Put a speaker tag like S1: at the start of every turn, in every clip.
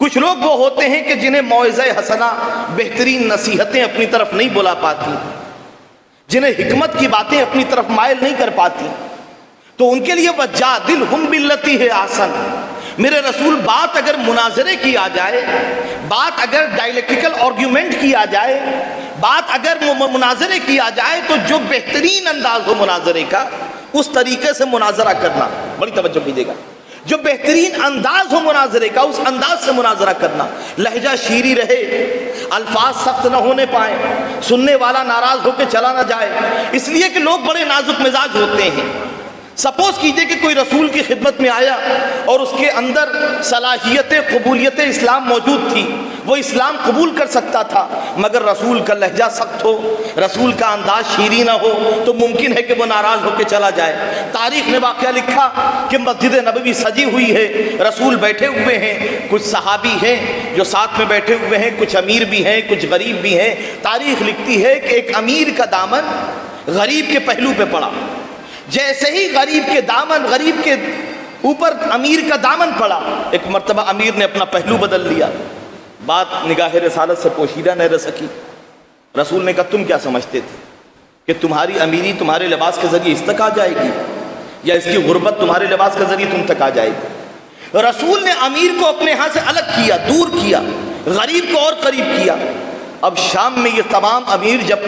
S1: کچھ لوگ وہ ہوتے ہیں کہ جنہیں موعظہ حسنہ بہترین نصیحتیں اپنی طرف نہیں بلا پاتی، جنہیں حکمت کی باتیں اپنی طرف مائل نہیں کر پاتی، تو ان کے لیے وجادلہم باللتی ہے احسن، میرے رسول بات اگر مناظرے کی آ جائے، بات اگر ڈائلیکٹیکل آرگیومنٹ کی آ جائے، بات اگر مناظرے کی آ جائے تو جو بہترین انداز ہو مناظرے کا اس طریقے سے مناظرہ کرنا، بڑی توجہ کیجیے گا، جو بہترین انداز ہو مناظرے کا اس انداز سے مناظرہ کرنا، لہجہ شیریں رہے، الفاظ سخت نہ ہونے پائیں، سننے والا ناراض ہو کے چلا نہ جائے، اس لیے کہ لوگ بڑے نازک مزاج ہوتے ہیں۔ سپوز کیجئے کہ کوئی رسول کی خدمت میں آیا اور اس کے اندر صلاحیت قبولیت اسلام موجود تھی، وہ اسلام قبول کر سکتا تھا، مگر رسول کا لہجہ سخت ہو، رسول کا انداز شیریں نہ ہو، تو ممکن ہے کہ وہ ناراض ہو کے چلا جائے۔ تاریخ نے واقعہ لکھا کہ مسجد نبوی سجی ہوئی ہے، رسول بیٹھے ہوئے ہیں، کچھ صحابی ہیں جو ساتھ میں بیٹھے ہوئے ہیں، کچھ امیر بھی ہیں، کچھ غریب بھی ہیں۔ تاریخ لکھتی ہے کہ ایک امیر کا دامن غریب کے پہلو پہ پڑا، جیسے ہی غریب کے اوپر امیر کا دامن پڑا، ایک مرتبہ امیر نے اپنا پہلو بدل لیا، بات نگاہ رسالت سے پوشیدہ نہ رہ سکی۔ رسول نے کہا تم کیا سمجھتے تھے کہ تمہاری امیری تمہارے لباس کے ذریعے اس تک آ جائے گی، یا اس کی غربت تمہارے لباس کے ذریعے تم تک آ جائے گی؟ رسول نے امیر کو اپنے ہاں سے الگ کیا، دور کیا، غریب کو اور قریب کیا۔ اب شام میں یہ تمام امیر جب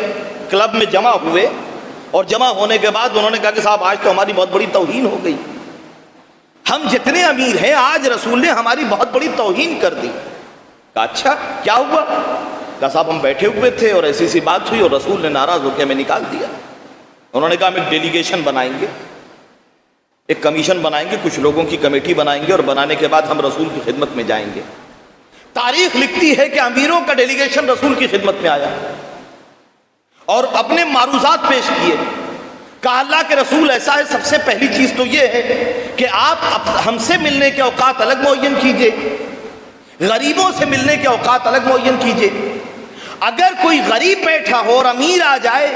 S1: کلب میں جمع ہوئے، اور جمع ہونے کے بعد انہوں نے کہا کہ صاحب آج تو ہماری بہت بڑی توہین ہو گئی، ہم جتنے امیر ہیں آج رسول نے ہماری بہت بڑی توہین کر دی۔ کہا اچھا کیا ہوا؟ کہا صاحب ہم بیٹھے ہوئے تھے اور ایسی سی بات ہوئی اور رسول نے ناراض ہو کے ہمیں نکال دیا۔ انہوں نے کہا ہم ایک ڈیلیگیشن بنائیں گے، ایک کمیشن بنائیں گے، کچھ لوگوں کی کمیٹی بنائیں گے، اور بنانے کے بعد ہم رسول کی خدمت میں جائیں گے۔ تاریخ لکھتی ہے کہ امیروں کا ڈیلیگیشن رسول کی خدمت میں آیا اور اپنے معروضات پیش کیے۔ کہا اللہ کے رسول ایسا ہے، سب سے پہلی چیز تو یہ ہے کہ آپ ہم سے ملنے کے اوقات الگ معین کیجئے، غریبوں سے ملنے کے اوقات الگ معین کیجئے۔ اگر کوئی غریب بیٹھا ہو اور امیر آ جائے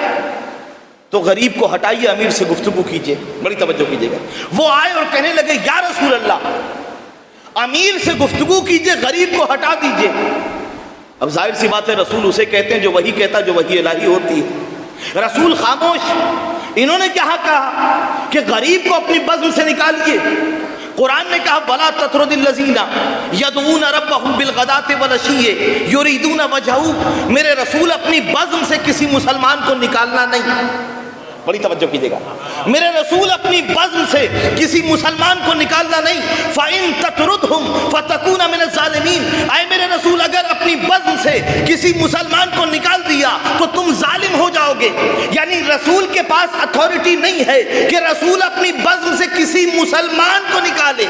S1: تو غریب کو ہٹائیے، امیر سے گفتگو کیجئے، بڑی توجہ کیجئے گا۔ وہ آئے اور کہنے لگے یا رسول اللہ امیر سے گفتگو کیجئے، غریب کو ہٹا دیجئے۔ اب ظاہر سی بات ہے رسول اسے کہتے ہیں جو وہی کہتا جو وحی الہی ہوتی ہے۔ رسول خاموش۔ انہوں نے کیا کہا کہ غریب کو اپنی بزم سے نکالیے۔ قرآن نے کہا وَلَا تَطْرُدِ الَّذِينَ يَدْعُونَ رَبَّهُمْ بِالْغَدَاةِ وَالْعَشِيِّ يُرِيدُونَ وَجْهَهُ، میرے رسول اپنی بزم سے کسی مسلمان کو نکالنا نہیں، بڑی توجہ کیجیے گا، میرے رسول اپنی بزم سے کسی مسلمان کو نکالنا نہیں۔ فَإِن تَطْرُدْهُمْ فَتَكُونَ مِنَ الظَّالِمِينَ، اے میرے رسول اگر اپنی بزم سے کسی مسلمان کو نکال دیا تو تم ظالم ہو جاؤ گے۔ یعنی رسول کے پاس اتھارٹی نہیں ہے کہ رسول اپنی بزم سے کسی مسلمان کو نکالے،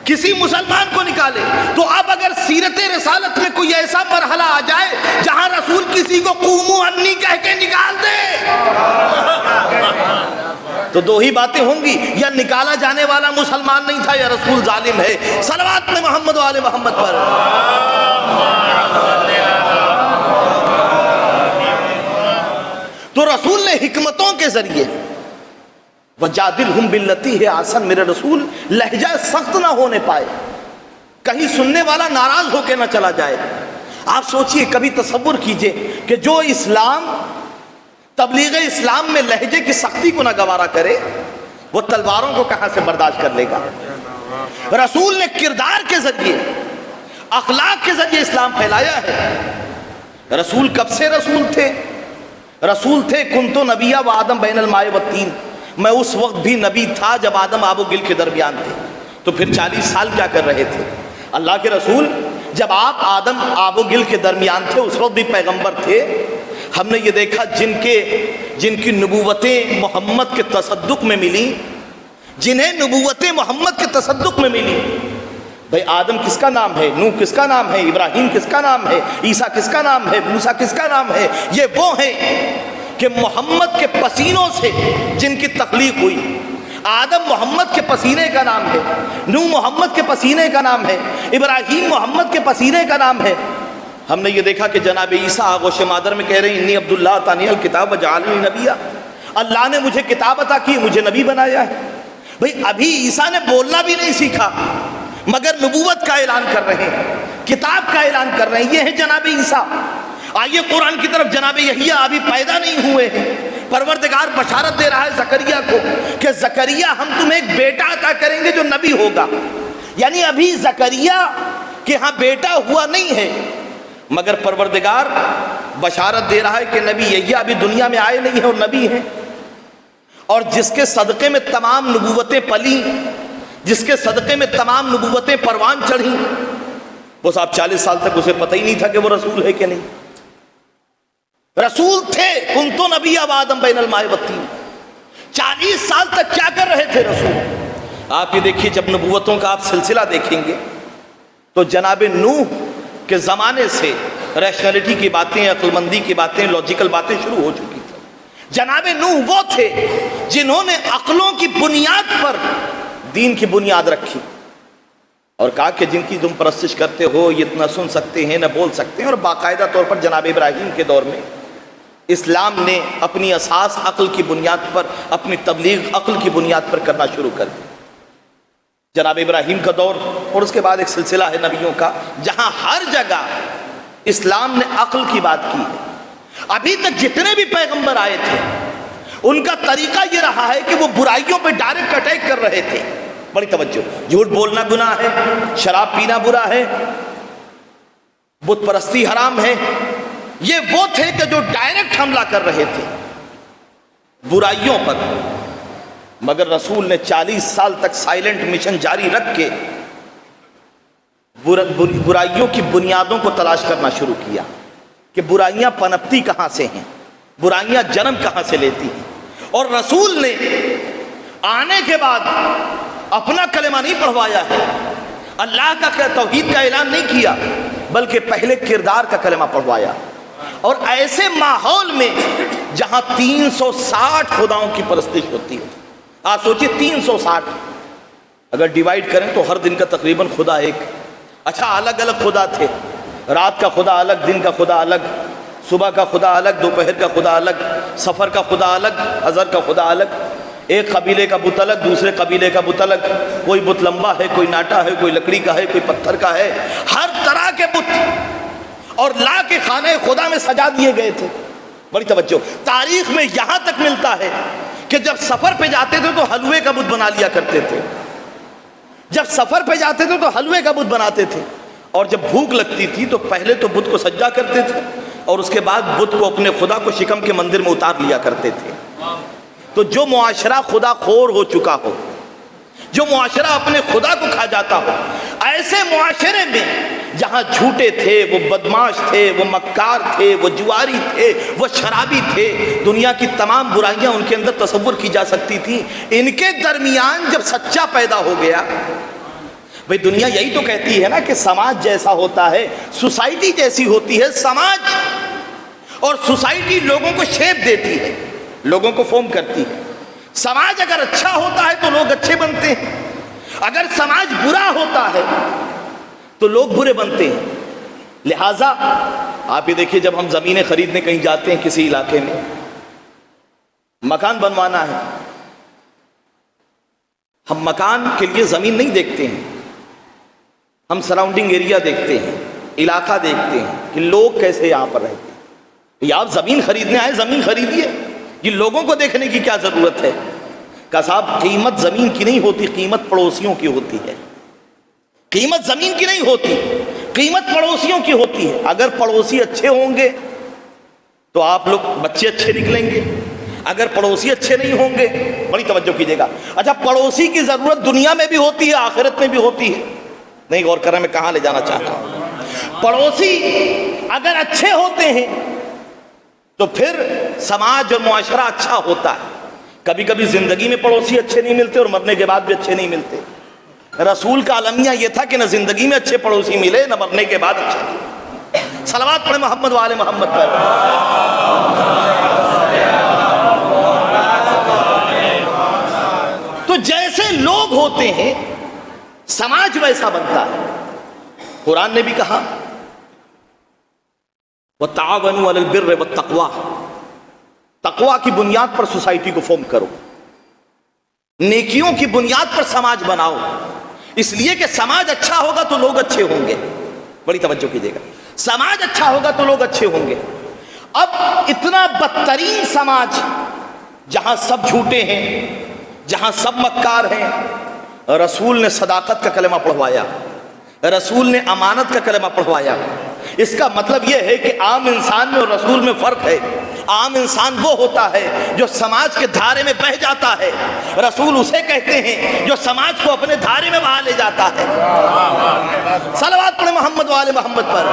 S1: کسی مسلمان کو نکالے۔ تو اب اگر سیرت رسالت میں کوئی ایسا مرحلہ آ جائے جہاں رسول کسی کو قوموا انی کہہ کے نکال دے تو دو ہی باتیں ہوں گی، یا نکالا جانے والا مسلمان نہیں تھا یا رسول ظالم ہے۔ صلوات میں محمد و آل محمد پر۔ تو رسول نے حکمتوں کے ذریعے وَجَادِلْهُمْ بِالَّتِي هِيَ أَحْسَنُ، میرے رسول لہجہ سخت نہ ہونے پائے، کہیں سننے والا ناراض ہو کے نہ چلا جائے۔ آپ سوچئے، کبھی تصور کیجئے کہ جو اسلام تبلیغ اسلام میں لہجے کی سختی کو نہ گوارا کرے وہ تلواروں کو کہاں سے برداشت کر لے گا۔ رسول نے کردار کے ذریعے، اخلاق کے ذریعے اسلام پھیلایا ہے۔ رسول کب سے رسول تھے؟ رسول تھے کنتو نبیہ و آدم بین الماء والطین، میں اس وقت بھی نبی تھا جب آدم آب و گل کے درمیان تھے۔ تو پھر 40 سال کیا کر رہے تھے؟ اللہ کے رسول جب آپ آدم آب و گل کے درمیان تھے اس وقت بھی پیغمبر تھے۔ ہم نے یہ دیکھا جن کی نبوتیں محمد کے تصدق میں ملی، جنہیں نبوتیں محمد کے تصدق میں ملی، بھئی آدم کس کا نام ہے، نوح کس کا نام ہے، ابراہیم کس کا نام ہے، عیسیٰ کس کا نام ہے، موسیٰ کس کا نام ہے؟ یہ وہ ہیں کہ محمد کے پسینوں سے جن کی تخلیق ہوئی۔ آدم محمد کے پسینے کا نام ہے، نوح محمد کے پسینے کا نام ہے، ابراہیم محمد کے پسینے کا نام ہے۔ ہم نے یہ دیکھا کہ جناب عیسیٰ آغوش مادر میں کہہ رہے ہیں انی عبداللہ آتانی الکتاب وجعلنی نبیہ، اللہ نے مجھے کتاب عطا کی، مجھے نبی بنایا ہے۔ بھئی ابھی عیسیٰ نے بولنا بھی نہیں سیکھا، مگر نبوت کا اعلان کر رہے ہیں، کتاب کا اعلان کر رہے ہیں۔ یہ ہے جناب عیسیٰ۔ آئیے قرآن کی طرف، جناب یحییٰ ابھی پیدا نہیں ہوئے ہیں، پروردگار بشارت دے رہا ہے زکریا کو کہ زکریا ہم تمہیں ایک بیٹا عطا کریں گے جو نبی ہوگا۔ یعنی ابھی زکریا کہ ہاں بیٹا ہوا نہیں ہے، مگر پروردگار بشارت دے رہا ہے کہ نبی یحییٰ ابھی دنیا میں آئے نہیں ہیں اور نبی ہیں، اور جس کے صدقے میں تمام نبوتیں پلیں، جس کے صدقے میں تمام نبوتیں پروان چڑھیں، وہ صاحب 40 سال تک اسے پتہ ہی نہیں تھا کہ وہ رسول ہے کہ نہیں۔ رسول تھے، کنتو نبی آدم بین الماء والطین، 40 سال تک کیا کر رہے تھے رسول؟ آپ یہ دیکھیے، جب نبوتوں کا آپ سلسلہ دیکھیں گے تو جناب نوح کے زمانے سے ریشنلٹی کی باتیں، عقل مندی کی باتیں، لاجیکل باتیں شروع ہو چکی تھیں۔ جناب نوح وہ تھے جنہوں نے عقلوں کی بنیاد پر دین کی بنیاد رکھی اور کہا کہ جن کی تم پرستش کرتے ہو یہ نہ سن سکتے ہیں نہ بول سکتے ہیں، اور باقاعدہ طور پر جناب ابراہیم کے دور میں اسلام نے اپنی اساس عقل کی بنیاد پر، اپنی تبلیغ عقل کی بنیاد پر کرنا شروع کر دی۔ جناب ابراہیم کا دور، اور اس کے بعد ایک سلسلہ ہے نبیوں کا جہاں ہر جگہ اسلام نے عقل کی بات کی ہے۔ ابھی تک جتنے بھی پیغمبر آئے تھے ان کا طریقہ یہ رہا ہے کہ وہ برائیوں پہ ڈائریکٹ اٹیک کر رہے تھے۔ بڑی توجہ، جھوٹ بولنا گناہ ہے، شراب پینا برا ہے، بت پرستی حرام ہے۔ یہ وہ تھے کہ جو ڈائریکٹ حملہ کر رہے تھے برائیوں پر، مگر رسول نے 40 سال تک سائلنٹ مشن جاری رکھ کے برائیوں کی بنیادوں کو تلاش کرنا شروع کیا کہ برائیاں پنپتی کہاں سے ہیں، برائیاں جنم کہاں سے لیتی ہیں۔ اور رسول نے آنے کے بعد اپنا کلمہ نہیں پڑھوایا ہے، اللہ کا توحید کا اعلان نہیں کیا، بلکہ پہلے کردار کا کلمہ پڑھوایا، اور ایسے ماحول میں جہاں 360 خداؤں کی پرستش ہوتی ہے۔ آپ سوچئے 360 اگر ڈیوائیڈ کریں تو ہر دن کا تقریباً خدا ایک۔ اچھا، الگ الگ خدا تھے، رات کا خدا الگ، دن کا خدا الگ، صبح کا خدا الگ، دوپہر کا خدا الگ، سفر کا خدا الگ، حضر کا خدا الگ۔ ایک قبیلے کا بت الگ، دوسرے قبیلے کا بت الگ، کوئی بت لمبا ہے، کوئی ناٹا ہے، کوئی لکڑی کا ہے، کوئی پتھر کا ہے، ہر طرح کے بت، اور لا کے خانہ خدا میں سجا دیے گئے تھے۔ بڑی توجہ، تاریخ میں یہاں تک ملتا ہے کہ جب سفر پہ جاتے تھے تو حلوے کا بت بنا لیا کرتے تھے، جب سفر پہ جاتے تھے تو حلوے کا بت بناتے تھے، اور جب بھوک لگتی تھی تو پہلے تو بت کو سجا کرتے تھے اور اس کے بعد بت کو اپنے خدا کو شکم کے مندر میں اتار لیا کرتے تھے۔ تو جو معاشرہ خدا خور ہو چکا ہو، جو معاشرہ اپنے خدا کو کھا جاتا ہو، ایسے معاشرے میں جہاں جھوٹے تھے، وہ بدماش تھے، وہ مکار تھے، وہ جواری تھے، وہ شرابی تھے، دنیا کی تمام برائیاں ان کے اندر تصور کی جا سکتی تھی، ان کے درمیان جب سچا پیدا ہو گیا، بھئی دنیا یہی تو کہتی ہے نا کہ سماج جیسا ہوتا ہے سوسائٹی جیسی ہوتی ہے۔ سماج اور سوسائٹی لوگوں کو شیپ دیتی ہے، لوگوں کو فارم کرتی ہے۔ سماج اگر اچھا ہوتا ہے تو لوگ اچھے بنتے ہیں، اگر سماج برا ہوتا ہے تو لوگ برے بنتے ہیں۔ لہٰذا آپ یہ دیکھیے، جب ہم زمینیں خریدنے کہیں جاتے ہیں، کسی علاقے میں مکان بنوانا ہے، ہم مکان کے لیے زمین نہیں دیکھتے ہیں، ہم سراؤنڈنگ ایریا دیکھتے ہیں، علاقہ دیکھتے ہیں کہ لوگ کیسے یہاں پر رہتے ہیں۔ یا آپ زمین خریدنے آئے، زمین خریدیے، یہ لوگوں کو دیکھنے کی کیا ضرورت ہے؟ کہ صاحب قیمت زمین کی نہیں ہوتی، قیمت پڑوسیوں کی ہوتی ہے۔ قیمت زمین کی نہیں ہوتی، قیمت پڑوسیوں کی ہوتی ہے۔ اگر پڑوسی اچھے ہوں گے تو آپ لوگ بچے اچھے نکلیں گے، اگر پڑوسی اچھے نہیں ہوں گے، بڑی توجہ کیجیے گا۔ اچھا، پڑوسی کی ضرورت دنیا میں بھی ہوتی ہے، آخرت میں بھی ہوتی ہے، نہیں غور کر رہے میں کہاں لے جانا چاہتا ہوں۔ پڑوسی اگر اچھے ہوتے ہیں تو پھر سماج اور معاشرہ اچھا ہوتا ہے۔ کبھی کبھی زندگی میں پڑوسی اچھے نہیں ملتے اور مرنے کے بعد بھی اچھے نہیں ملتے۔ رسول کا المیہ یہ تھا کہ نہ زندگی میں اچھے پڑوسی ملے، نہ مرنے کے بعد اچھے ملے۔ صلوات پڑھیں محمد وآل محمد پر۔ تو جیسے لوگ ہوتے ہیں سماج ویسا بنتا ہے۔ قرآن نے بھی کہا وَتَعَاوَنُوا عَلَى الْبِرِّ وَالتَّقْوَى، تقوی کی بنیاد پر سوسائٹی کو فارم کرو، نیکیوں کی بنیاد پر سماج بناؤ، اس لیے کہ سماج اچھا ہوگا تو لوگ اچھے ہوں گے. بڑی توجہ کیجیے گا, سماج اچھا ہوگا تو لوگ اچھے ہوں گے. اب اتنا بدترین سماج جہاں سب جھوٹے ہیں, جہاں سب مکار ہیں, رسول نے صداقت کا کلمہ پڑھوایا, رسول نے امانت کا کلمہ پڑھوایا. اس کا مطلب یہ ہے کہ عام انسان میں اور رسول میں فرق ہے. عام انسان وہ ہوتا ہے جو سماج کے دھارے میں بہہ جاتا ہے, رسول اسے کہتے ہیں جو سماج کو اپنے دھارے میں بہا لے جاتا ہے. صلوات پڑھیں محمد وآل محمد پر.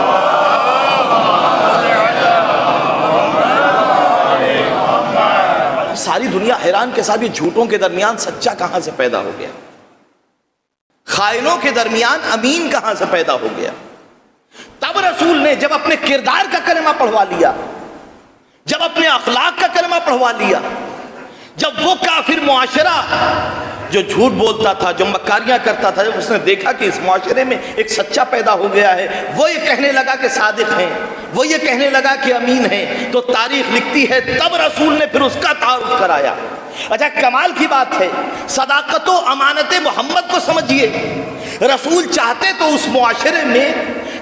S1: ساری دنیا حیران کے ساتھ, یہ جھوٹوں کے درمیان سچا کہاں سے پیدا ہو گیا, خائنوں کے درمیان امین کہاں سے پیدا ہو گیا. تب رسول نے جب اپنے کردار کا کلمہ پڑھوا لیا, جب اپنے اخلاق کا کلمہ پڑھوا لیا, جب وہ کافر معاشرہ جو جھوٹ بولتا تھا, جو مکاریاں کرتا تھا, جب اس نے دیکھا کہ اس معاشرے میں ایک سچا پیدا ہو گیا ہے, وہ یہ کہنے لگا کہ صادق ہیں, وہ یہ کہنے لگا کہ امین ہیں, تو تاریخ لکھتی ہے تب رسول نے پھر اس کا تعارف کرایا. اچھا, کمال کی بات ہے, صداقت و امانت محمد کو سمجھیے. رسول چاہتے تو اس معاشرے میں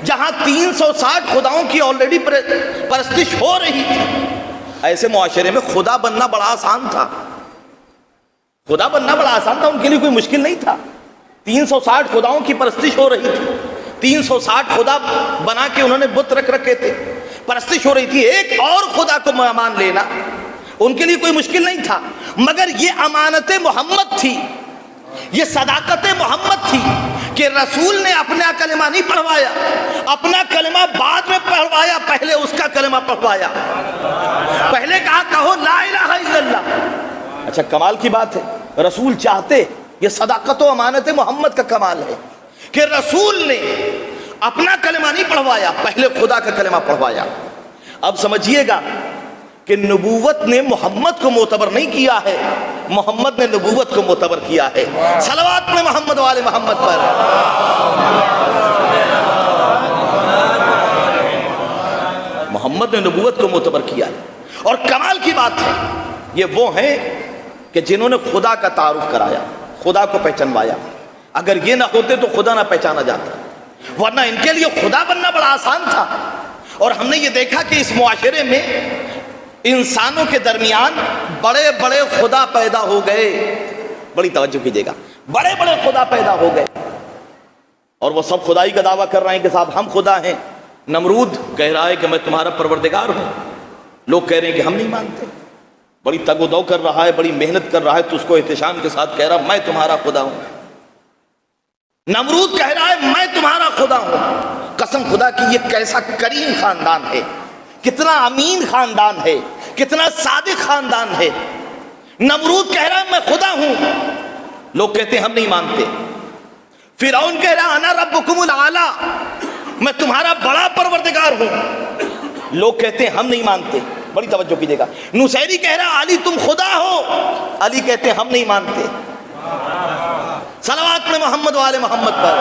S1: جہاں 360 خداؤں کی آلریڈی پرستش ہو رہی تھی, ایسے معاشرے میں خدا بننا بڑا آسان تھا. خدا بننا بڑا آسان تھا, ان کے لیے کوئی مشکل نہیں تھا. 360 خداؤں کی پرستش ہو رہی تھی, 360 خدا بنا کے انہوں نے بت رکھ رکھے تھے, پرستش ہو رہی تھی. ایک اور خدا کو مان لینا ان کے لیے کوئی مشکل نہیں تھا. مگر یہ امانت محمد تھی, یہ صداقت محمد تھی کہ رسول نے اپنا کلمہ نہیں پڑھوایا, اپنا کلمہ بعد میں پڑھوایا, پہلے اس کا کلمہ پڑھوایا. پہلے کہا کہو لا الہ الا اللہ. اچھا, کمال کی بات ہے, رسول چاہتے, یہ صداقت و امانت محمد کا کمال ہے کہ رسول نے اپنا کلمہ نہیں پڑھوایا, پہلے خدا کا کلمہ پڑھوایا. اب سمجھیے گا کہ نبوت نے محمد کو معتبر نہیں کیا ہے, محمد نے نبوت کو معتبر کیا ہے. صلوات پڑھیں محمد والے محمد پر. محمد نے نبوت کو معتبر کیا ہے. اور کمال کی بات ہے, یہ وہ ہیں کہ جنہوں نے خدا کا تعارف کرایا, خدا کو پہچانوایا. اگر یہ نہ ہوتے تو خدا نہ پہچانا جاتا, ورنہ ان کے لیے خدا بننا بڑا آسان تھا. اور ہم نے یہ دیکھا کہ اس معاشرے میں انسانوں کے درمیان بڑے بڑے خدا پیدا ہو گئے. بڑی توجہ کیجیے گا, بڑے بڑے خدا پیدا ہو گئے, اور وہ سب خدائی کا دعویٰ کر رہے ہیں کہ صاحب ہم خدا ہیں. نمرود کہہ رہا ہے کہ میں تمہارا پروردگار ہوں, لوگ کہہ رہے ہیں کہ ہم نہیں مانتے. بڑی تگ و دو کر رہا ہے, بڑی محنت کر رہا ہے, تو اس کو احتشام کے ساتھ کہہ رہا میں تمہارا خدا ہوں. نمرود کہہ رہا ہے میں تمہارا خدا ہوں. قسم خدا کی یہ کیسا کریم خاندان ہے, کتنا امین خاندان ہے, کتنا صادق خاندان ہے. نمرود کہہ رہا ہے میں خدا ہوں, لوگ کہتے ہیں ہم نہیں مانتے. فرعون کہہ رہا انا ربکم الاعلی, میں تمہارا بڑا پروردگار ہوں, لوگ کہتے ہیں ہم نہیں مانتے. بڑی توجہ کیجیے گا. نصیری کہہ رہا علی تم خدا ہو, علی کہتے ہیں ہم نہیں مانتے. صلوات میں محمد والے محمد پر.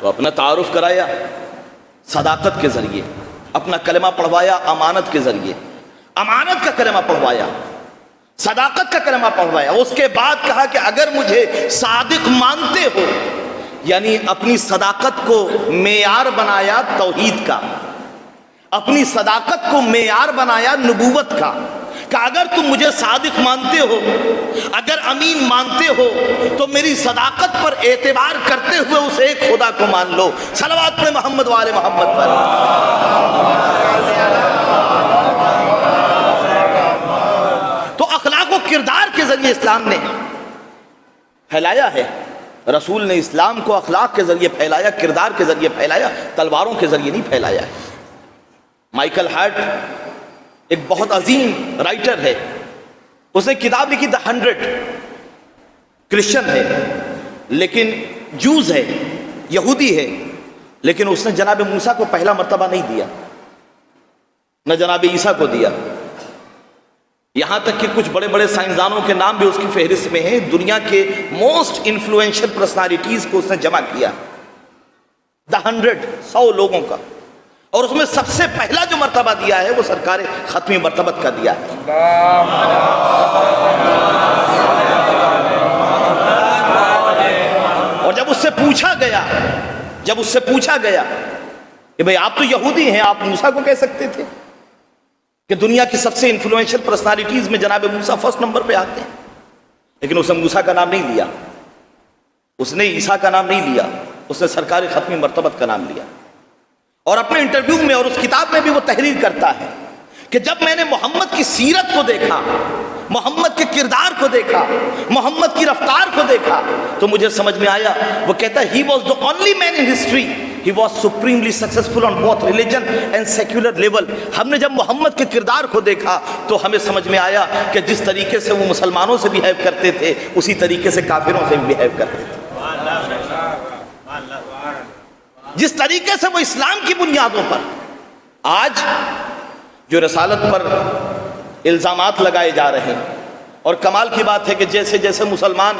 S1: تو اپنا تعارف کرایا صداقت کے ذریعے, اپنا کلمہ پڑھوایا امانت کے ذریعے, امانت کا کلمہ پڑھوایا, صداقت کا کلمہ پڑھوایا. اس کے بعد کہا کہ اگر مجھے صادق مانتے ہو, یعنی اپنی صداقت کو معیار بنایا توحید کا, اپنی صداقت کو معیار بنایا نبوت کا, کہ اگر تم مجھے صادق مانتے ہو, اگر امین مانتے ہو, تو میری صداقت پر اعتبار کرتے ہوئے اس ایک خدا کو مان لو. صلوات پڑھیں محمد والے محمد پر. تو اخلاق و کردار کے ذریعے اسلام نے پھیلایا ہے. رسول نے اسلام کو اخلاق کے ذریعے پھیلایا, کردار کے ذریعے پھیلایا, تلواروں کے ذریعے نہیں پھیلایا ہے. مائیکل ہارٹ ایک بہت عظیم رائٹر ہے, اس نے کتاب لکھی The 100. کرسچن ہے لیکن جوز ہے, یہودی ہے, لیکن اس نے جناب موسیٰ کو پہلا مرتبہ نہیں دیا, نہ جناب عیسیٰ کو دیا. یہاں تک کہ کچھ بڑے بڑے سائنسدانوں کے نام بھی اس کی فہرست میں ہیں. دنیا کے موسٹ انفلوئنشل پرسنالٹیز کو اس نے جمع کیا. The 100, 100 لوگوں کا. اور اس میں سب سے پہلا جو مرتبہ دیا ہے وہ سرکار ختمی مرتبت کا دیا ہے۔ اور جب اس سے پوچھا گیا کہ بھئی آپ تو یہودی ہیں، آپ موسیٰ کو کہہ سکتے تھے کہ دنیا کی سب سے انفلوئنشل پرسنالٹیز میں جناب موسیٰ فرسٹ نمبر پہ آتے ہیں، لیکن اس نے موسیٰ کا نام نہیں لیا، اس نے عیسیٰ کا نام نہیں لیا، اس نے سرکار ختمی مرتبت کا نام لیا۔ اور اپنے انٹرویو میں اور اس کتاب میں بھی وہ تحریر کرتا ہے کہ جب میں نے محمد کی سیرت کو دیکھا، محمد کے کردار کو دیکھا، محمد کی رفتار کو دیکھا، تو مجھے سمجھ میں آیا، وہ کہتا ہے he was the only man in history, he was supremely successful on both religion and secular level۔ ہم نے جب محمد کے کردار کو دیکھا تو ہمیں سمجھ میں آیا کہ جس طریقے سے وہ مسلمانوں سے بیہیو کرتے تھے اسی طریقے سے کافروں سے بھی بیہیو کرتے تھے، جس طریقے سے وہ اسلام کی بنیادوں پر۔ آج جو رسالت پر الزامات لگائے جا رہے ہیں، اور کمال کی بات ہے کہ جیسے جیسے مسلمان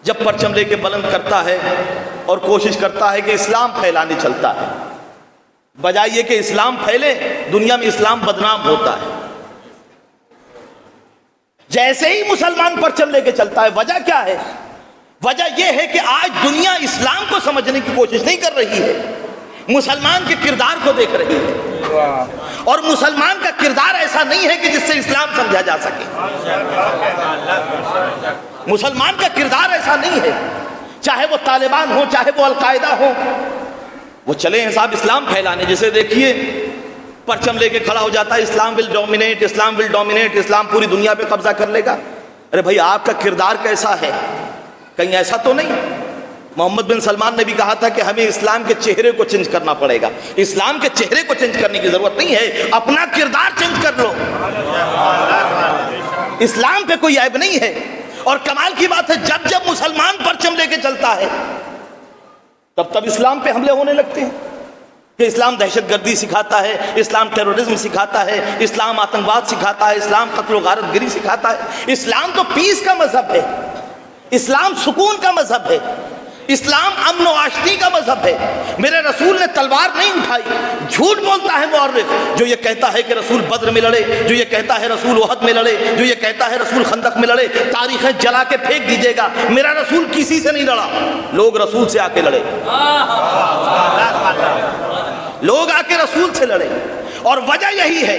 S1: جب پرچم لے کے بلند کرتا ہے اور کوشش کرتا ہے کہ اسلام پھیلانے چلتا ہے، بجائے یہ کہ اسلام پھیلے دنیا میں اسلام بدنام ہوتا ہے۔ جیسے ہی مسلمان پرچم لے کے چلتا ہے، وجہ کیا ہے؟ وجہ یہ ہے کہ آج دنیا اسلام کو سمجھنے کی کوشش نہیں کر رہی ہے، مسلمان کے کردار کو دیکھ رہی ہے، اور مسلمان کا کردار ایسا نہیں ہے کہ جس سے اسلام سمجھا جا سکے۔ مسلمان کا کردار ایسا نہیں ہے، چاہے وہ طالبان ہو، چاہے وہ القاعدہ ہو، وہ چلے ہیں صاحب اسلام پھیلانے۔ جسے دیکھیے پرچم لے کے کھڑا ہو جاتا ہے، اسلام ول ڈومینیٹ، اسلام ول ڈومینیٹ، اسلام پوری دنیا پہ قبضہ کر لے گا۔ ارے بھائی آپ کا کردار کیسا ہے؟ کہیں ایسا تو نہیں؟ محمد بن سلمان نے بھی کہا تھا کہ ہمیں اسلام کے چہرے کو چینج کرنا پڑے گا۔ اسلام کے چہرے کو چینج کرنے کی ضرورت نہیں ہے، اپنا کردار چینج کر لو، اسلام پہ کوئی عیب نہیں ہے۔ اور کمال کی بات ہے جب جب مسلمان پرچم لے کے چلتا ہے تب اسلام پہ حملے ہونے لگتے ہیں کہ اسلام دہشت گردی سکھاتا ہے، اسلام ٹیرورزم سکھاتا ہے، اسلام آتنکواد سکھاتا ہے، اسلام قتل و غارت گری سکھاتا ہے۔ اسلام تو پیس کا مذہب ہے، اسلام سکون کا مذہب ہے، اسلام امن و آشتی کا مذہب ہے۔ میرے رسول نے تلوار نہیں اٹھائی۔ جھوٹ بولتا ہے مورخ جو یہ کہتا ہے کہ رسول بدر میں لڑے، جو یہ کہتا ہے رسول احد میں لڑے، جو یہ کہتا ہے رسول خندق میں لڑے۔ تاریخیں جلا کے پھینک دیجیے گا، میرا رسول کسی سے نہیں لڑا، لوگ رسول سے آ کے لڑے، لوگ آ کے رسول سے لڑے۔ اور وجہ یہی ہے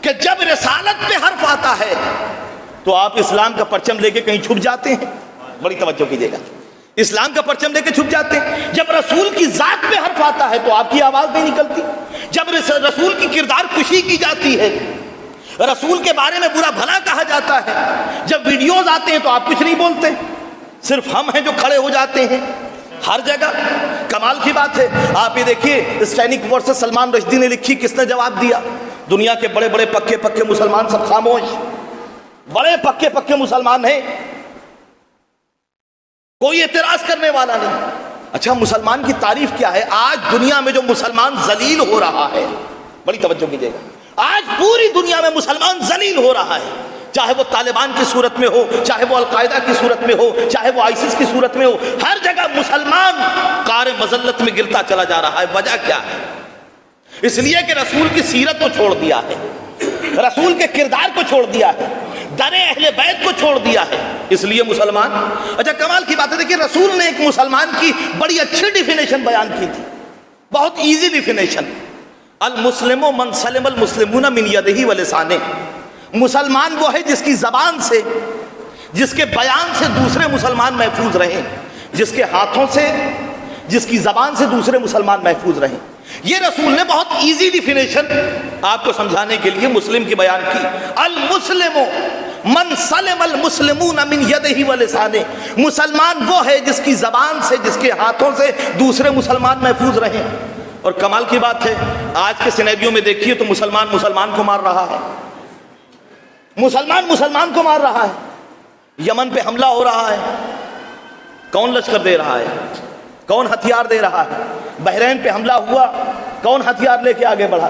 S1: کہ جب رسالت پہ حرف آتا ہے تو آپ اسلام کا پرچم لے کے کہیں چھپ جاتے ہیں۔ بڑی توجہ کیجیے گا، اسلام کا پرچم لے کے چھپ جاتے ہیں۔ جب رسول کی ذات پہ حرف آتا ہے تو آپ کی آواز نہیں نکلتی۔ جب رسول کی کردار کشی کی جاتی ہے، رسول کے بارے میں برا بھلا کہا جاتا ہے، جب ویڈیوز آتے ہیں تو آپ کچھ نہیں بولتے، صرف ہم ہیں جو کھڑے ہو جاتے ہیں ہر جگہ۔ کمال کی بات ہے، آپ یہ دیکھیے اسٹینک ورسز سلمان رشدی نے لکھی، کس نے جواب دیا؟ دنیا کے بڑے بڑے پکے پکے مسلمان سب خاموش، بڑے پکے پکے مسلمان ہیں، کوئی اعتراض کرنے والا نہیں۔ اچھا مسلمان کی تعریف کیا ہے؟ آج دنیا میں جو مسلمان ذلیل ہو رہا ہے، بڑی توجہ کیجیے گا، آج پوری دنیا میں مسلمان ذلیل ہو رہا ہے، چاہے وہ طالبان کی صورت میں ہو، چاہے وہ القاعدہ کی صورت میں ہو، چاہے وہ آئیسس کی صورت میں ہو، ہر جگہ مسلمان قعر مذلت میں گرتا چلا جا رہا ہے۔ وجہ کیا ہے؟ اس لیے کہ رسول کی سیرت کو چھوڑ دیا ہے، رسول کے کردار کو چھوڑ دیا ہے، در اہل بیت کو چھوڑ دیا ہے، اس لیے مسلمان۔ اچھا کمال کی بات ہے، دیکھیے رسول نے ایک مسلمان کی بڑی اچھی ڈیفینیشن بیان کی تھی، بہت ایزی ڈیفینیشن، المسلم من سلم المسلمون من یدہ ولسانہ۔ مسلمان وہ ہے جس کی زبان سے، جس کے بیان سے دوسرے مسلمان محفوظ رہیں، جس کے ہاتھوں سے، جس کی زبان سے دوسرے مسلمان محفوظ رہیں۔ یہ رسول نے بہت ایزی ڈیفینیشن آپ کو سمجھانے کے لیے مسلم کی بیان کی، المسلم من سلم المسلمون من یدہ ولسانہ۔ مسلمان وہ ہے جس کی زبان سے، جس کے ہاتھوں سے دوسرے مسلمان محفوظ رہیں۔ اور کمال کی بات ہے آج کے سینیریو میں دیکھیے تو مسلمان مسلمان کو مار رہا ہے، مسلمان مسلمان کو مار رہا ہے، یمن پہ حملہ ہو رہا ہے، کون لشکر دے رہا ہے؟ کون ہتھیار دے رہا ہے؟ بحرین پہ حملہ ہوا، کون ہتھیار لے کے آگے بڑھا؟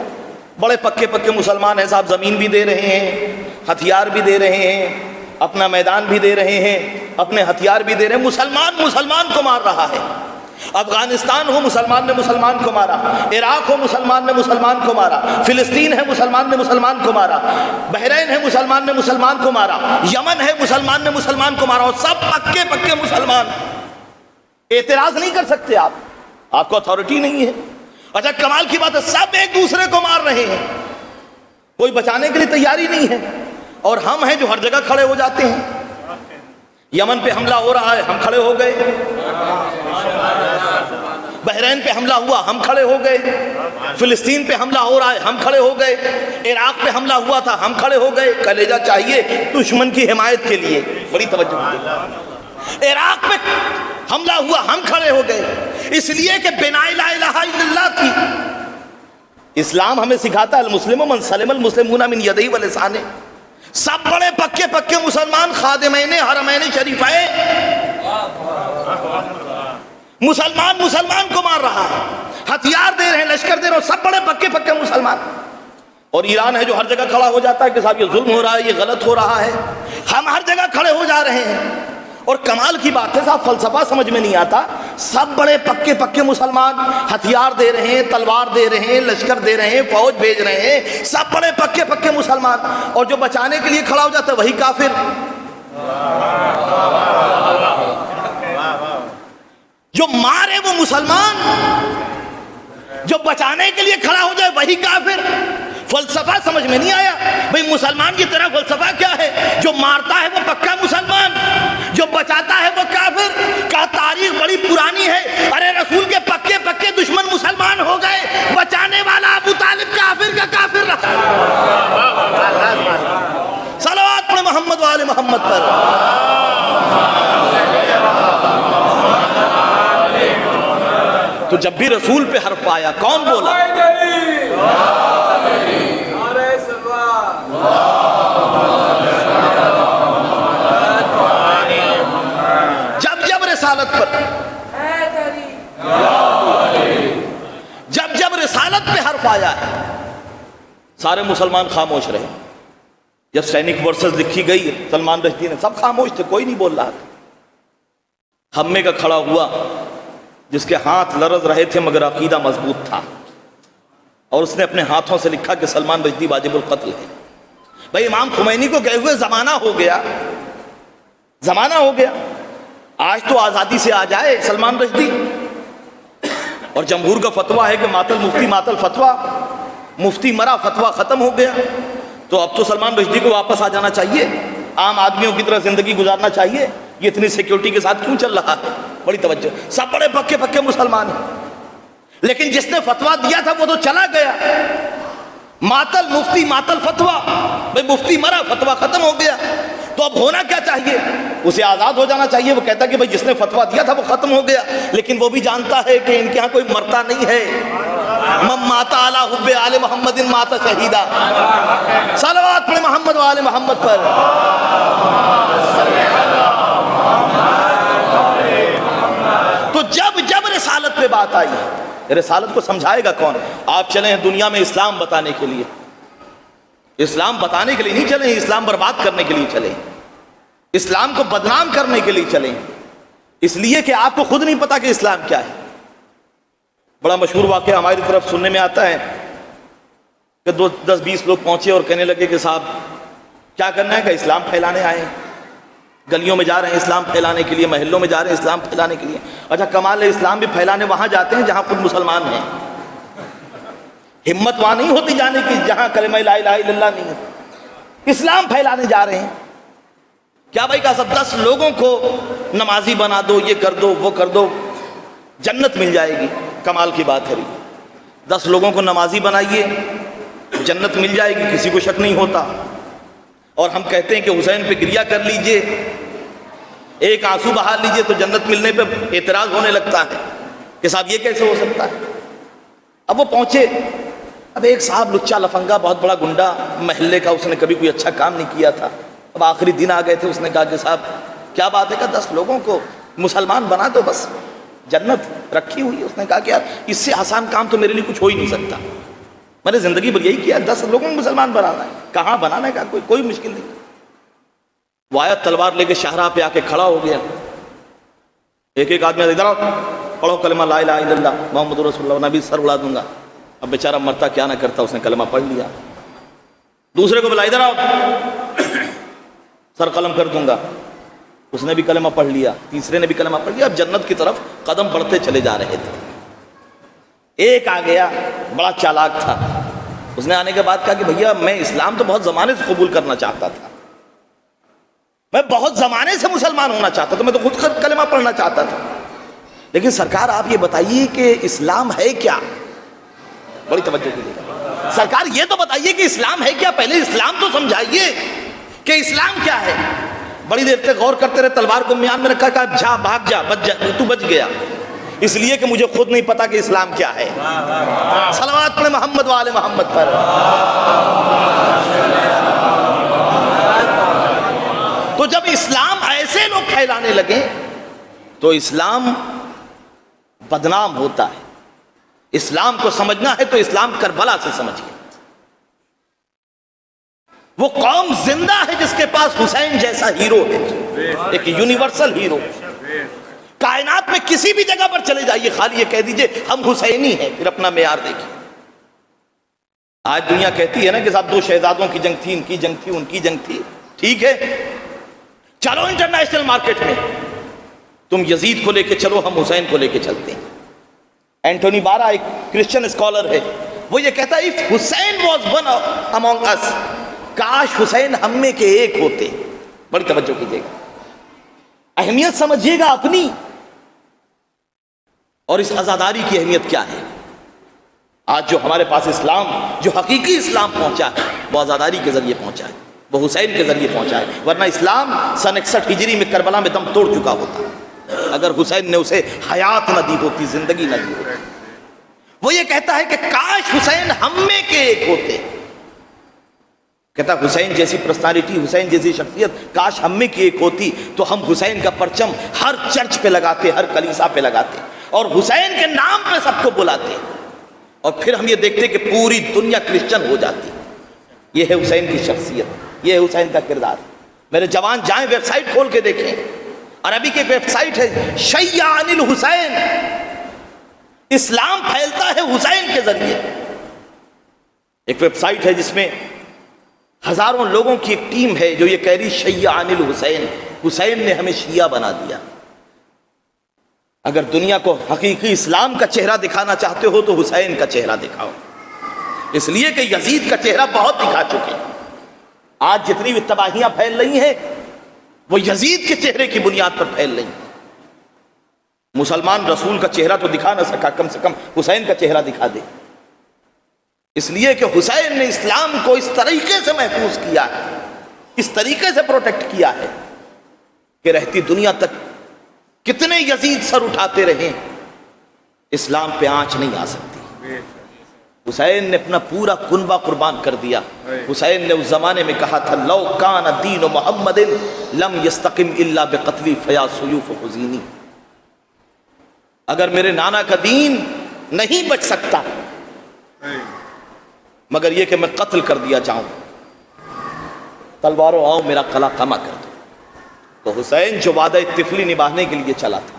S1: بڑے پکے پکے مسلمان ہیں صاحب، زمین بھی دے رہے ہیں، ہتھیار بھی دے رہے ہیں، اپنا میدان بھی دے رہے ہیں، اپنے ہتھیار بھی دے رہے ہیں، مسلمان مسلمان کو مار رہا ہے۔ افغانستان ہو مسلمان نے مسلمان کو مارا، عراق ہو مسلمان نے مسلمان کو مارا، فلسطین ہے مسلمان نے مسلمان کو مارا، بحرین ہے مسلمان نے مسلمان کو مارا، یمن ہے مسلمان نے مسلمان کو مارا، اور سب پکے پکے مسلمان، اعتراض نہیں کر سکتے آپ کو اتھارٹی نہیں ہے۔ اچھا کمال کی بات ہے سب ایک دوسرے کو مار رہے ہیں، کوئی بچانے کے لیے تیاری نہیں ہے، اور ہم ہیں جو ہر جگہ کھڑے ہو جاتے ہیں۔ یمن پہ حملہ ہو رہا ہے ہم کھڑے ہو گئے، بحرین پہ حملہ ہوا ہم کھڑے ہو گئے، فلسطین پہ حملہ ہو رہا ہے ہم کھڑے ہو گئے، عراق پہ حملہ ہوا تھا ہم کھڑے ہو گئے۔ کلیجہ چاہیے دشمن کی حمایت کے لیے، بڑی توجہ دیجیے۔ عراق پہ حملہ ہوا ہم کھڑے ہو گئے، اس لیے کہ بنا لا الہ الا اللہ تھی۔ اسلام ہمیں سکھاتا ہے المسلم من سلم المسلمون من یدیہ ولسانہ، سب بڑے پکے پکے مسلمان خادمین حرمین شریفین، مسلمان کو مار رہا ہے، ہتھیار دے رہے ہیں، لشکر دے رہے ہیں، سب بڑے پکے پکے مسلمان۔ اور ایران ہے جو ہر جگہ کھڑا ہو جاتا ہے کہ صاحب یہ ظلم ہو رہا ہے، یہ غلط ہو رہا ہے، ہم ہر جگہ کھڑے ہو جا رہے ہیں۔ اور کمال کی بات ہے صاحب فلسفہ سمجھ میں نہیں آتا، سب بڑے پکے پکے مسلمان ہتھیار دے رہے ہیں، تلوار دے رہے ہیں، لشکر دے رہے ہیں، فوج بھیج رہے ہیں، سب بڑے پکے پکے مسلمان، اور جو بچانے کے لیے کھڑا ہو جاتا ہے وہی کافر۔ جو مارے وہ مسلمان، جو بچانے کے لیے کھڑا ہو جائے وہی کافر۔ فلسفہ سمجھ میں نہیں آیا بھئی مسلمان کی طرح فلسفہ کیا ہے؟ جو مارتا ہے وہ پکا مسلمان، جو بچاتا ہے وہ کافر۔ کہا تاریخ بڑی پرانی ہے، ارے رسول کے پکے پکے دشمن مسلمان ہو گئے، بچانے والا ابو طالب کافر کا کافر رہا۔ صلوات پڑھ محمد و آل محمد پر۔ تو جب بھی رسول پہ حرف آیا کون بولا؟ جب رسالت پر، جب رسالت پہ حرف آیا ہے سارے مسلمان خاموش رہے۔ جب سینک ورسز لکھی گئی سلمان رشدی نے سب خاموش تھے، کوئی نہیں بول رہا تھا۔ ہمے کا کھڑا ہوا جس کے ہاتھ لرز رہے تھے مگر عقیدہ مضبوط تھا، اور اس نے اپنے ہاتھوں سے لکھا کہ سلمان رشدی واجب القتل ہے۔ بھئی امام خمینی کو گئے ہوئے زمانہ ہو گیا، زمانہ ہو گیا، آج تو آزادی سے آ جائے سلمان رشدی، اور جمہور کا فتویٰ ہے کہ ماتل مفتی ماتل فتویٰ، مفتی مرا فتویٰ ختم ہو گیا، تو اب تو سلمان رشدی کو واپس آ جانا چاہیے، عام آدمیوں کی طرح زندگی گزارنا چاہیے۔ یہ اتنی سیکیورٹی کے ساتھ کیوں چل رہا ہے؟ بڑی توجہ، سب بڑے پکے پکے مسلمان ہیں، لیکن جس نے فتویٰ دیا تھا وہ تو چلا گیا۔ ماتل مفتی ماتل فتویٰ، بھئی مفتی مرا فتویٰ ختم ہو گیا، تو اب ہونا کیا چاہیے؟ اسے آزاد ہو جانا چاہیے۔ وہ کہتا کہ بھئی جس نے فتویٰ دیا تھا وہ ختم ہو گیا، لیکن وہ بھی جانتا ہے کہ ان کے ہاں کوئی مرتا نہیں ہے۔ من مات علی حب آل محمد مات شہیدا۔ صلوات پڑھ محمد و آل محمد پر۔ تو جب رسالت پہ بات آئی، رسالت کو سمجھائے گا کون؟ آپ چلے ہیں دنیا میں اسلام بتانے کے لیے، اسلام بتانے کے لیے نہیں چلے، اسلام برباد کرنے کے لیے چلے، اسلام کو بدنام کرنے کے لیے چلیں، اس لیے کہ آپ کو خود نہیں پتا کہ اسلام کیا ہے۔ بڑا مشہور واقعہ ہماری طرف سننے میں آتا ہے کہ 10-20 لوگ پہنچے اور کہنے لگے کہ صاحب کیا کرنا ہے؟ کہ اسلام پھیلانے آئے ہیں، گلیوں میں جا رہے ہیں اسلام پھیلانے کے لیے، محلوں میں جا رہے ہیں اسلام پھیلانے کے لیے۔ اچھا کمال ہے، اسلام بھی پھیلانے وہاں جاتے ہیں جہاں خود مسلمان ہیں، ہمت وہاں نہیں ہوتی جانے کی جہاں کلمہ لا الہ الا اللہ نہیں ہے، اسلام پھیلانے جا رہے ہیں۔ کیا بھائی کہا سب 10 لوگوں کو نمازی بنا دو، یہ کر دو وہ کر دو، جنت مل جائے گی۔ کمال کی بات ہے، 10 لوگوں کو نمازی بنائیے جنت مل جائے گی، کسی کو شک نہیں ہوتا۔ اور ہم کہتے ہیں کہ حسین پہ گریہ کر لیجئے، ایک آنسو بہا لیجئے تو جنت ملنے پہ اعتراض ہونے لگتا ہے کہ صاحب یہ کیسے ہو سکتا ہے۔ اب وہ پہنچے، اب ایک صاحب لچا لفنگا بہت بڑا گنڈا محلے کا، اس نے کبھی کوئی اچھا کام نہیں کیا تھا، اب آخری دن آ گئے تھے، اس نے کہا کہ صاحب کیا بات ہے؟ کہ 10 لوگوں کو مسلمان بنا دو، بس جنت رکھی ہوئی ہے۔ اس نے کہا کہ یار اس سے آسان کام تو میرے لیے کچھ ہو ہی نہیں سکتا، میں نے زندگی بھر یہی کیا، 10 لوگوں کو مسلمان بنانا ہے، کہاں بنانا ہے؟ کہا کوئی مشکل نہیں۔ وہ آیا تلوار لے کے شاہراہ پہ آ کے کھڑا ہو گیا، ایک ایک آدمی ادھر آؤ، پڑھو کلمہ لا الہ الا اللہ محمد رسول اللہ، نبی سر اڑا دوں گا۔ اب بیچارہ مرتا کیا نہ کرتا، اس نے کلمہ پڑھ لیا۔ دوسرے کو بلا ادھر آؤ، سر قلم کر دوں گا، اس نے بھی کلمہ پڑھ لیا۔ تیسرے نے بھی کلمہ پڑھ لیا۔ اب جنت کی طرف قدم بڑھتے چلے جا رہے تھے۔ ایک آ گیا، بڑا چالاک تھا، اس نے آنے کے بعد کہا کہ بھیا میں اسلام تو بہت زمانے سے قبول کرنا چاہتا تھا، میں بہت زمانے سے مسلمان ہونا چاہتا تھا، میں تو خود کلمہ پڑھنا چاہتا تھا، لیکن سرکار آپ یہ بتائیے کہ اسلام ہے کیا؟ بڑی توجہ کیجیے سرکار، یہ تو بتائیے کہ اسلام ہے کیا، پہلے اسلام تو سمجھائیے کہ اسلام کیا ہے۔ بڑی دیر تک غور کرتے رہے، تلوار کو میان میں رکھا، کہا جا بھاگ جا، بچ جا، تو بچ گیا، اس لیے کہ مجھے خود نہیں پتا کہ اسلام کیا ہے۔ صلوات پڑھیں محمد وآل محمد پر۔ تو جب اسلام ایسے لوگ پھیلانے لگے تو اسلام بدنام ہوتا ہے۔ اسلام کو سمجھنا ہے تو اسلام کربلا سے سمجھیے۔ وہ قوم زندہ ہے جس کے پاس حسین جیسا ہیرو ہے، ایک یونیورسل ہیرو۔ کائنات میں کسی بھی جگہ پر چلے جائیے، خالی یہ کہہ دیجئے ہم حسینی ہیں، پھر اپنا معیار دیکھیے۔ آج دنیا کہتی ہے نا کہ صاحب دو شہزادوں کی جنگ تھی، ان کی جنگ تھی، ان کی جنگ تھی، ٹھیک ہے، چلو انٹرنیشنل مارکیٹ میں تم یزید کو لے کے چلو، ہم حسین کو لے کے چلتے ہیں۔ اینٹونی بارا ایک کرسچن اسکالر ہے، وہ یہ کہتا ہے if Hussain was one among us، کاش حسین ہم میں کے ایک ہوتے۔ بڑی توجہ کیجیے گا، اہمیت سمجھیے گا اپنی، اور اس عزاداری کی اہمیت کیا ہے۔ آج جو ہمارے پاس اسلام، جو حقیقی اسلام پہنچا ہے، وہ عزاداری کے ذریعے پہنچا ہے، وہ حسین کے ذریعے پہنچا ہے، ورنہ اسلام سن 61 ہجری میں کربلا میں دم توڑ چکا ہوتا اگر حسین نے اسے حیات نہ دی ہوتی، زندگی نہ دی ہوتی۔ وہ یہ کہتا ہے کہ کاش حسین ہم میں کے ایک ہوتے، کہتا حسین جیسی پرسنالٹی، حسین جیسی شخصیت کاش ہم میں کی ایک ہوتی تو ہم حسین کا پرچم ہر چرچ پہ لگاتے، ہر کلیسا پہ لگاتے، اور حسین کے نام پہ سب کو بلاتے، اور پھر ہم یہ دیکھتے کہ پوری دنیا کرسچن ہو جاتی۔ یہ ہے حسین کی شخصیت، یہ ہے حسین کا کردار۔ میرے جوان جائیں ویب سائٹ کھول کے دیکھیں، عربی کی ویب سائٹ ہے شیعان الحسین، اسلام پھیلتا ہے حسین کے ذریعے۔ ایک ویب سائٹ ہے جس میں ہزاروں لوگوں کی ایک ٹیم ہے جو یہ کہہ رہی شیعان الحسین، حسین نے ہمیں شیعہ بنا دیا۔ اگر دنیا کو حقیقی اسلام کا چہرہ دکھانا چاہتے ہو تو حسین کا چہرہ دکھاؤ، اس لیے کہ یزید کا چہرہ بہت دکھا چکے۔ آج جتنی بھی تباہیاں پھیل رہی ہیں وہ یزید کے چہرے کی بنیاد پر پھیل رہی ہیں۔ مسلمان رسول کا چہرہ تو دکھا نہ سکا، کم سے کم حسین کا چہرہ دکھا دے، اس لیے کہ حسین نے اسلام کو اس طریقے سے محفوظ کیا ہے، اس طریقے سے پروٹیکٹ کیا ہے کہ رہتی دنیا تک کتنے یزید سر اٹھاتے رہے، اسلام پہ آنچ نہیں آ سکتی۔ حسین نے اپنا پورا کنبہ قربان کر دیا۔ حسین نے اس زمانے میں کہا تھا لو کان دین محمد لم یستقم الا بقتلی فیا سیوف حزینی، اگر میرے نانا کا دین نہیں بچ سکتا مگر یہ کہ میں قتل کر دیا جاؤں، تلواروں آؤ میرا قلعہ خامہ کر دو۔ تو حسین جو وعدہ طفلی نبھانے کے لیے چلا تھا،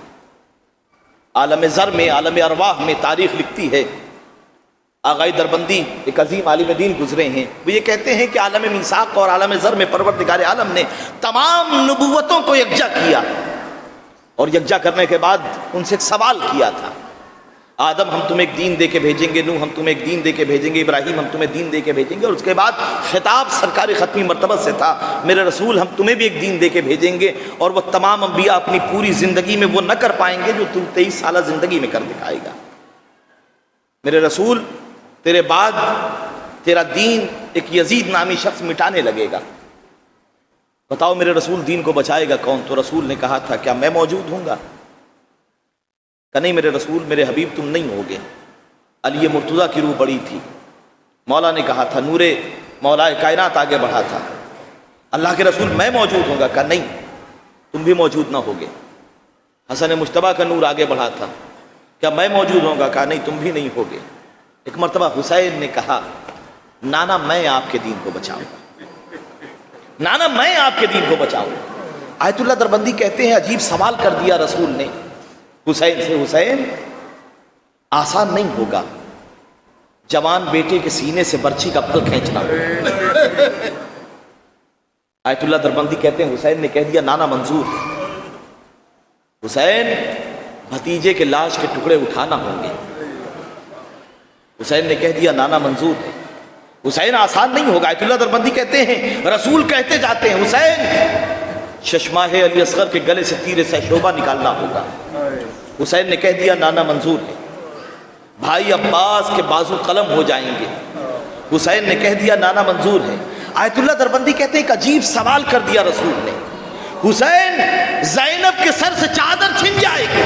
S1: عالم زر میں، عالم ارواح میں تاریخ لکھتی ہے، آغائی دربندی ایک عظیم عالم دین گزرے ہیں، وہ یہ کہتے ہیں کہ عالم میثاق اور عالم زر میں پروردگار عالم نے تمام نبوتوں کو یکجا کیا، اور یکجا کرنے کے بعد ان سے ایک سوال کیا تھا، آدم ہم تمہیں ایک دین دے کے بھیجیں گے، نوح ہم تمہیں ایک دین دے کے بھیجیں گے، ابراہیم ہم تمہیں دین دے کے بھیجیں گے، اور اس کے بعد خطاب سرکار ختمی مرتبہ سے تھا میرے رسول ہم تمہیں بھی ایک دین دے کے بھیجیں گے، اور وہ تمام انبیاء اپنی پوری زندگی میں وہ نہ کر پائیں گے جو تو 23 سالہ زندگی میں کر دکھائے گا۔ میرے رسول تیرے بعد تیرا دین ایک یزید نامی شخص مٹانے لگے گا، بتاؤ میرے رسول دین کو بچائے گا کون؟ تو رسول نے کہا تھا کیا میں موجود ہوں گا؟ کہ نہیں میرے رسول، میرے حبیب تم نہیں ہوگے۔ علی مرتضیٰ کی روح بڑی تھی، مولا نے کہا تھا، نور مولا کائنات آگے بڑھا تھا، اللہ کے رسول میں موجود ہوں گا؟ کہا نہیں تم بھی موجود نہ ہوگے۔ حسن مجتبیٰ کا نور آگے بڑھا تھا، کیا میں موجود ہوں گا؟ کہا نہیں تم بھی نہیں ہوگے۔ ایک مرتبہ حسین نے کہا نانا میں آپ کے دین کو بچاؤں گا، نانا میں آپ کے دین کو بچاؤں گا۔ آیت اللہ دربندی کہتے ہیں عجیب سوال کر دیا رسول نے، حسین سے حسین آسان نہیں ہوگا جوان بیٹے کے سینے سے برچھی کا پھل کھینچنا. آیت اللہ دربندی کہتے ہیں حسین نے کہہ دیا نانا منظور. حسین بھتیجے کے لاش کے ٹکڑے اٹھانا ہوں گے. حسین نے کہہ دیا نانا منظور. حسین آسان نہیں ہوگا. آیت اللہ دربندی کہتے ہیں رسول کہتے جاتے ہیں حسین ششماہ علی اصغر کے گلے سے تیر شعبہ نکالنا ہوگا. حسین نے کہہ دیا نانا منظور نے. بھائی عباس کے بازو قلم ہو جائیں گے. حسین نے کہہ دیا نانا منظور ہے. آیت اللہ دربندی کہتے ہیں ایک عجیب سوال کر دیا رسول نے. حسین زینب کے سر سے چادر چھن جائے گی.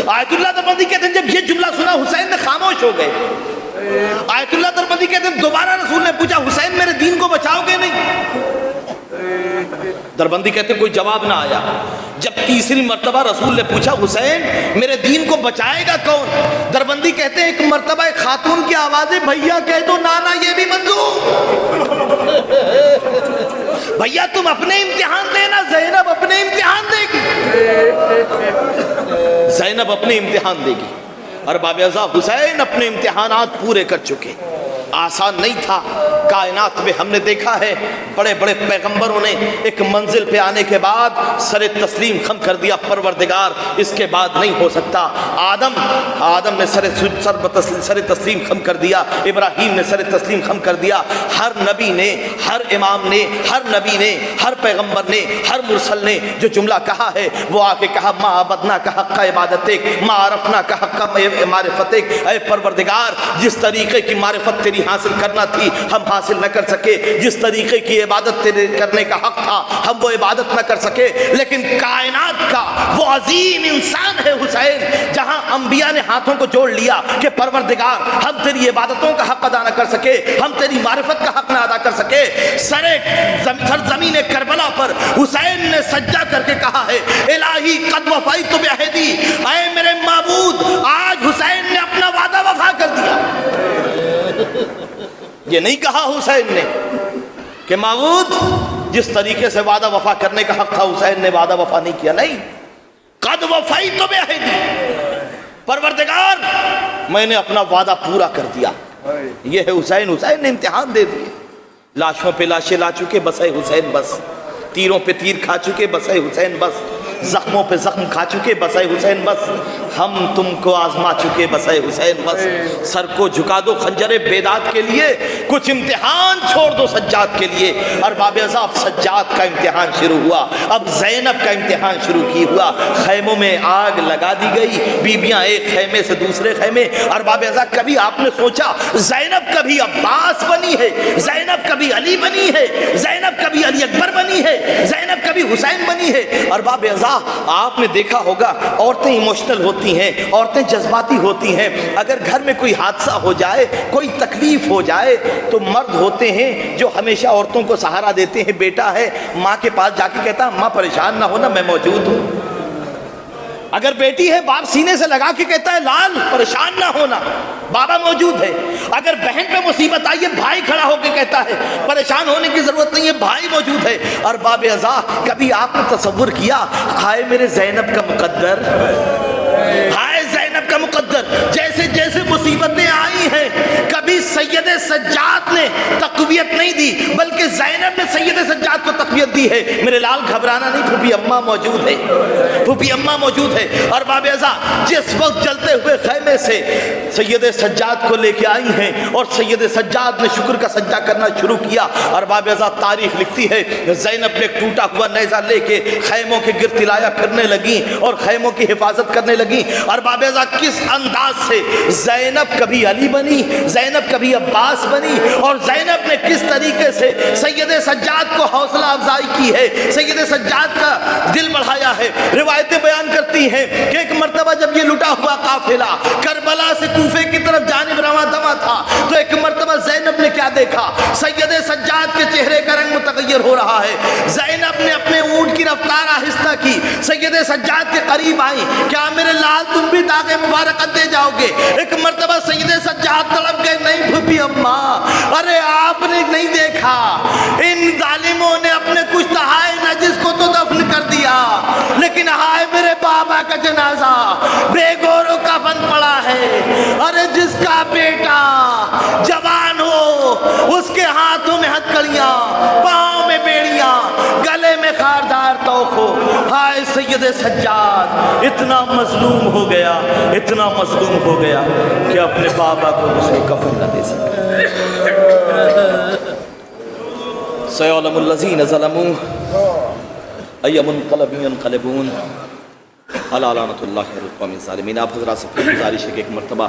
S1: آیت اللہ دربندی کہتے ہیں جب یہ جملہ سنا حسین نے خاموش ہو گئے. آیت اللہ دربندی کہتے ہیں دوبارہ رسول نے پوچھا حسین میرے دین کو بچاؤ گے نہیں؟ دربندی کہتے ہیں کوئی جواب نہ آیا. جب تیسری مرتبہ رسول نے پوچھا حسین میرے دین کو بچائے گا کون؟ دربندی کہتے ہیں ایک مرتبہ ایک خاتون کی آواز ہے بھیا کہہ دو نانا یہ بھی منظور. بھیا تم اپنے امتحان دینا زینب اپنے امتحان دے گی. زینب اپنے امتحان دے گی. اور باب ازا حسین اپنے امتحانات پورے کر چکے. آسان نہیں تھا. کائنات میں ہم نے دیکھا ہے بڑے بڑے پیغمبروں نے ایک منزل پہ آنے کے بعد سر تسلیم خم کر دیا پروردگار اس کے بعد نہیں ہو سکتا. آدم نے سر تسلیم خم کر دیا. ابراہیم نے سر تسلیم خم کر دیا. ہر نبی نے ہر امام نے ہر نبی نے ہر پیغمبر نے ہر مرسل نے جو جملہ کہا ہے وہ آ کے کہا ما عبدنا کا حق عبادتک ما عرفنا کا حق معرفتک. اے پروردگار جس طریقے کی معرفت تیری حاصل کرنا تھی ہم حاصل نہ کر سکے. جس طریقے کی عبادت تیرے کرنے کا حق تھا ہم وہ عبادت نہ کر سکے. لیکن کائنات کا وہ عظیم انسان ہے حسین جہاں انبیاء نے ہاتھوں کو جوڑ لیا کہ پروردگار ہم تیری عبادتوں کا حق ادا نہ کر سکے ہم تیری معرفت کا حق نہ ادا کر سکے. سرزمین کربلا پر حسین نے سجدہ کر کے کہا ہے الہی قد وفیت بعہدی. اے میرے معبود آج حسین نے اپنا وعدہ وفا کر دیا. یہ نہیں کہا حسین نے کہ معبود جس طریقے سے وعدہ وفا کرنے کا حق تھا حسین نے وعدہ وفا نہیں کیا. نہیں قد وفیت بعہدی پروردگار میں نے اپنا وعدہ پورا کر دیا. یہ ہے حسین. حسین نے امتحان دے دیے. لاشوں پہ لاشیں لا چکے بس ہے حسین بس. تیروں پہ تیر کھا چکے بس ہے حسین بس. زخموں پہ زخم کھا چکے بس ہے حسین بس. ہم تم کو آزما چکے بس ہے حسین بس. سر کو جھکا دو خنجر بیداد کے لیے کچھ امتحان چھوڑ دو سجاد کے لیے. اور باب ازا اب سجاد کا امتحان شروع ہوا. اب زینب کا امتحان شروع کی ہوا. خیموں میں آگ لگا دی گئی. بیبیاں ایک خیمے سے دوسرے خیمے. اور باب ازا کبھی آپ نے سوچا زینب کبھی عباس بنی ہے زینب کبھی علی بنی ہے زینب کبھی علی اکبر بنی ہے زینب کبھی حسین بنی ہے. اور باب ازا آپ نے دیکھا ہوگا عورتیں ایموشنل ہوتی ہیں عورتیں جذباتی ہوتی ہیں. اگر گھر میں کوئی حادثہ ہو جائے کوئی تکلیف ہو جائے تو مرد ہوتے ہیں جو ہمیشہ عورتوں کو سہارا دیتے ہیں. بیٹا ہے ماں کے پاس جا کے کہتا ماں پریشان نہ ہونا میں موجود ہوں. اگر بیٹی ہے باپ سینے سے لگا کے کہتا ہے لال پریشان نہ ہونا بابا موجود ہے. اگر بہن پہ مصیبت آئی ہے بھائی کھڑا ہو کے کہتا ہے پریشان ہونے کی ضرورت نہیں ہے بھائی موجود ہے. اور باب ازا کبھی آپ نے تصور کیا ہائے میرے زینب کا مقدر ہائے زینب کا مقدر جیسے جیسے مصیبتیں آئی ہیں کبھی سید سجاد نے تقویت نہیں دی بلکہ زینب نے سید سجاد کو تقویت دی ہے. میرے لال گھبرانا نہیں پھوپھی اماں موجود ہے پھوپھی اماں موجود ہے. اور باب ازا جس وقت جلتے ہوئے خیمے سے سید سجاد کو لے کے آئی ہیں اور سید سجاد نے شکر کا سجدہ کرنا شروع کیا. اور باب ازا تاریخ لکھتی ہے زینب نے ٹوٹا ہوا نیزہ لے کے خیموں کے گرد تلایا پھرنے لگی اور خیموں کی حفاظت کرنے لگی. اور باب ازا کس انداز سے زینب کبھی علی بنی زینب کبھی عباس بنی اور زینب نے کس طریقے سے سید سجاد کو حوصلہ افزائی کی ہے سید سجاد کا دل بڑھایا ہے. روایتیں بیان کرتی ہیں کہ ایک مرتبہ جب یہ لٹا ہوا قافلہ کربلا سے کوفے کی طرف جانب رواں دواں تھا تو ایک مرتبہ زینب نے کیا دیکھا سید سجاد کے چہرے کا رنگ متغیر ہو رہا ہے. زینب نے اپنے اونٹ کی رفتار آہستہ کی سید سجاد کے قریب آئی کیا میرے لال تم بھی داغ مبارکت دے جاؤ گے. ایک مرتبہ سید سجاد تڑپ گئے نہیں پھوپھی اماں ارے آپ نے نہیں دیکھا ان ظالموں نے اپنے کچھ تہائے نجس کو تو دفن کر دیا لیکن ہائے میرے بابا کا جنازہ ارے جس کا بیٹا جوان ہو اس کے ہاتھوں میں ہتھکڑیاں، پاؤں میں بیڑیاں، گلے میں خاردار توق ہو، ہائے سید سجاد اتنا مظلوم ہو گیا، اتنا مظلوم ہو گیا کہ اپنے بابا کو اس کو کفن نہ دے سکے۔ سیعلم الذین ظلموا ای منقلب ینقلبون، الا لعنۃ اللہ علی القوم الظالمین۔ آپ حضرات سے گزارش ہے کہ ایک مرتبہ